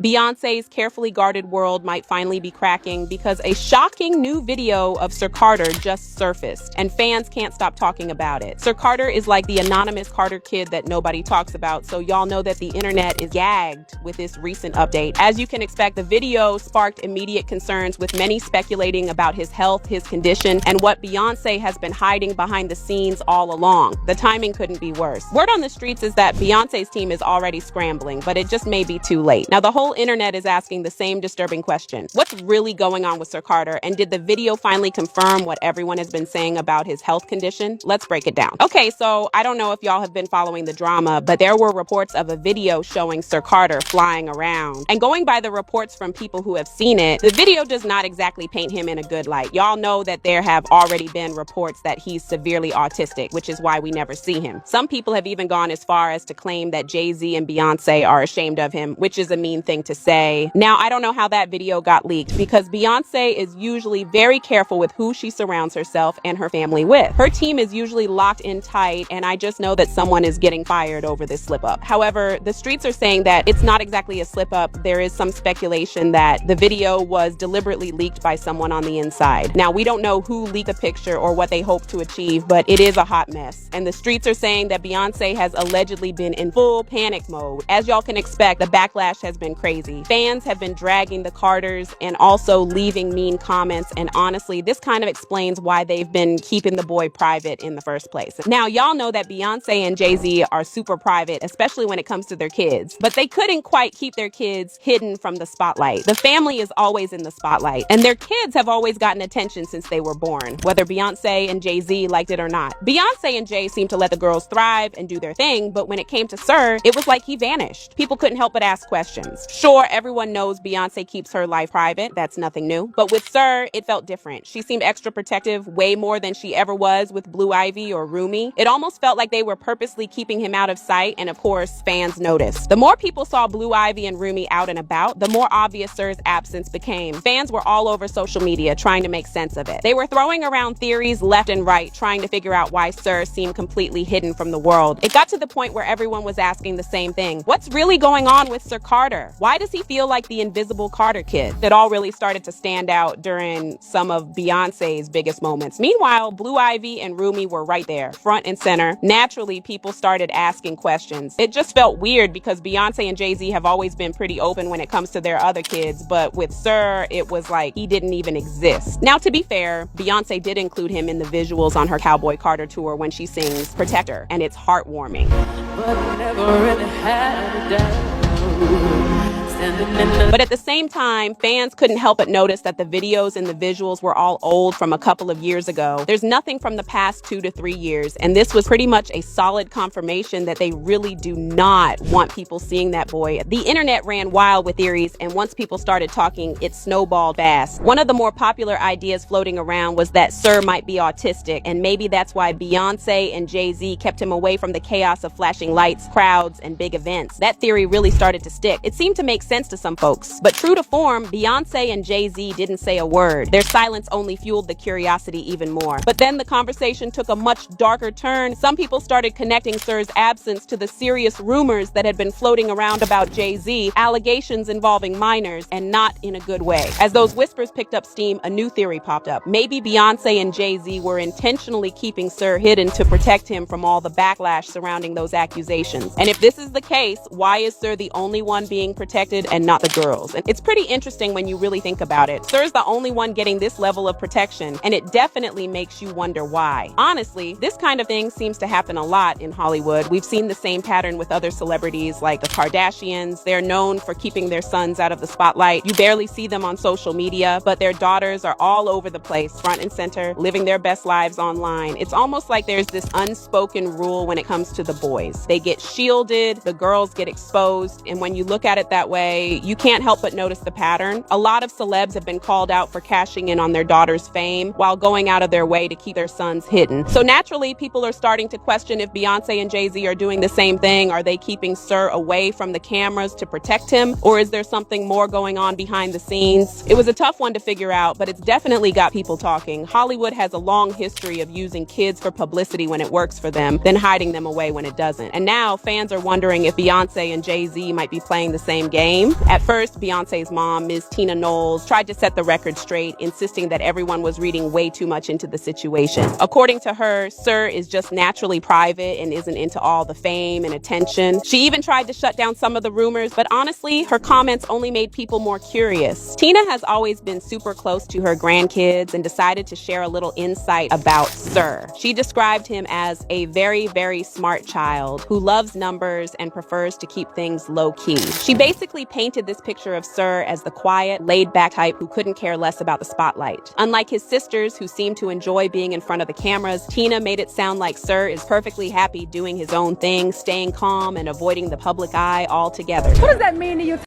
Beyonce's carefully guarded world might finally be cracking because a shocking new video of Sir Carter just surfaced, and fans can't stop talking about it. Sir Carter is like the anonymous Carter kid that nobody talks about, so y'all know that the internet is gagged with this recent update. As you can expect, the video sparked immediate concerns, with many speculating about his health, his condition, and what Beyonce has been hiding behind the scenes all along. The timing couldn't be worse. Word on the streets is that Beyonce's team is already scrambling, but it just may be too late. Now, the whole internet is asking the same disturbing question. What's really going on with Sir Carter, and did the video finally confirm what everyone has been saying about his health condition? Let's break it down. Okay, so I don't know if y'all have been following the drama, but there were reports of a video showing Sir Carter flying around. And going by the reports from people who have seen it, the video does not exactly paint him in a good light. Y'all know that there have already been reports that he's severely autistic, which is why we never see him. Some people have even gone as far as to claim that Jay-Z and Beyonce are ashamed of him, which is a mean thing to say. Now, I don't know how that video got leaked, because Beyonce is usually very careful with who she surrounds herself and her family with. Her team is usually locked in tight, and I just know that someone is getting fired over this slip-up. However, the streets are saying that it's not exactly a slip-up. There is some speculation that the video was deliberately leaked by someone on the inside. Now, we don't know who leaked the picture or what they hope to achieve, but it is a hot mess. And the streets are saying that Beyonce has allegedly been in full panic mode. As y'all can expect, the backlash has been crazy. Fans have been dragging the Carters and also leaving mean comments, and honestly, this kind of explains why they've been keeping the boy private in the first place. Now, y'all know that Beyonce and Jay-Z are super private, especially when it comes to their kids, but they couldn't quite keep their kids hidden from the spotlight. The family is always in the spotlight, and their kids have always gotten attention since they were born, whether Beyonce and Jay-Z liked it or not. Beyonce and Jay seemed to let the girls thrive and do their thing, but when it came to Sir, it was like he vanished. People couldn't help but ask questions. Sure, everyone knows Beyonce keeps her life private. That's nothing new. But with Sir, it felt different. She seemed extra protective, way more than she ever was with Blue Ivy or Rumi. It almost felt like they were purposely keeping him out of sight, and of course, fans noticed. The more people saw Blue Ivy and Rumi out and about, the more obvious Sir's absence became. Fans were all over social media trying to make sense of it. They were throwing around theories left and right, trying to figure out why Sir seemed completely hidden from the world. It got to the point where everyone was asking the same thing. What's really going on with Sir Carter? Why does he feel like the invisible Carter kid? It all really started to stand out during some of Beyonce's biggest moments. Meanwhile, Blue Ivy and Rumi were right there, front and center. Naturally, people started asking questions. It just felt weird because Beyonce and Jay-Z have always been pretty open when it comes to their other kids, but with Sir, it was like he didn't even exist. Now, to be fair, Beyonce did include him in the visuals on her Cowboy Carter tour when she sings Protector, and it's heartwarming. But never really had a doubt. But at the same time, fans couldn't help but notice that the videos and the visuals were all old from a couple of years ago. There's nothing from the past 2 to 3 years, and this was pretty much a solid confirmation that they really do not want people seeing that boy. The internet ran wild with theories, and once people started talking, it snowballed fast. One of the more popular ideas floating around was that Sir might be autistic, and maybe that's why Beyonce and Jay-Z kept him away from the chaos of flashing lights, crowds, and big events. That theory really started to stick. It seemed to make sense to some folks. But true to form, Beyonce and Jay-Z didn't say a word. Their silence only fueled the curiosity even more. But then the conversation took a much darker turn. Some people started connecting Sir's absence to the serious rumors that had been floating around about Jay-Z, allegations involving minors, and not in a good way. As those whispers picked up steam, a new theory popped up. Maybe Beyonce and Jay-Z were intentionally keeping Sir hidden to protect him from all the backlash surrounding those accusations. And if this is the case, why is Sir the only one being protected and not the girls? And it's pretty interesting when you really think about it. Sir's the only one getting this level of protection, and it definitely makes you wonder why. Honestly, this kind of thing seems to happen a lot in Hollywood. We've seen the same pattern with other celebrities like the Kardashians. They're known for keeping their sons out of the spotlight. You barely see them on social media, but their daughters are all over the place, front and center, living their best lives online. It's almost like there's this unspoken rule when it comes to the boys. They get shielded, the girls get exposed, and when you look at it that way, you can't help but notice the pattern. A lot of celebs have been called out for cashing in on their daughter's fame while going out of their way to keep their sons hidden. So naturally, people are starting to question if Beyonce and Jay-Z are doing the same thing. Are they keeping Sir away from the cameras to protect him? Or is there something more going on behind the scenes? It was a tough one to figure out, but it's definitely got people talking. Hollywood has a long history of using kids for publicity when it works for them, then hiding them away when it doesn't. And now fans are wondering if Beyonce and Jay-Z might be playing the same game. fame. At first, Beyonce's mom, Ms. Tina Knowles, tried to set the record straight, insisting that everyone was reading way too much into the situation. According to her, Sir is just naturally private and isn't into all the fame and attention. She even tried to shut down some of the rumors, but honestly, her comments only made people more curious. Tina has always been super close to her grandkids and decided to share a little insight about Sir. She described him as a very, very smart child who loves numbers and prefers to keep things low-key. She basically painted this picture of Sir as the quiet, laid-back type who couldn't care less about the spotlight. Unlike his sisters, who seemed to enjoy being in front of the cameras, Tina made it sound like Sir is perfectly happy doing his own thing, staying calm and avoiding the public eye altogether. What does that mean to you?